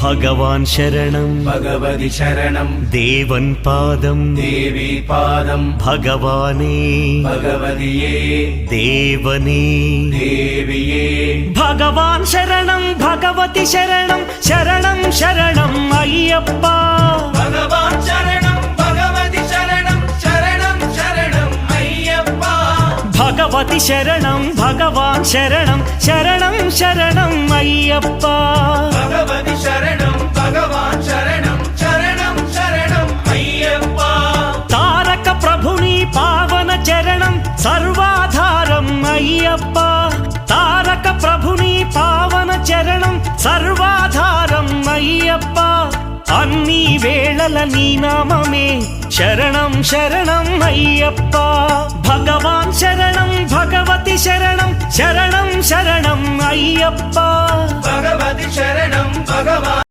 ഭഗവാൻ ശരണം ഭഗവതി ശരണം ദേവൻ പാദം ദേവി പാദം ഭഗവാനേ ഭഗവതിയേ ദേവനേ ദേവിയേ ഭഗവാൻ ശരണം ഭഗവതി ശരണം ശരണം ശരണം അയ്യപ്പ ഭഗവാൻ ശരണം ഭഗവതി ശരണം ശരണം ശരണം അയ്യപ്പ ഭഗവതി ശരണം ഭഗവാൻ ശരണം ശരണം ശരണം അയ്യപ്പ ഭഗവതി ശരണം ഭഗവാൻ ശരണം ശരണം ശരണം അയ്യപ്പ താരക ప్రభుని പാവന ചരണം സർവാധാരം അയ്യപ്പ താരക ప్రభుని పావన చరణం సర్వాధారం అయ్యప్ప అన్ని వేళల నీ నామమే శరణం శరణం అయ్యప్ప భగవాన్ శరణం భగవతి శరణం శరణం శరణం అయ్యప్ప భగవతి శరణం భగవాన్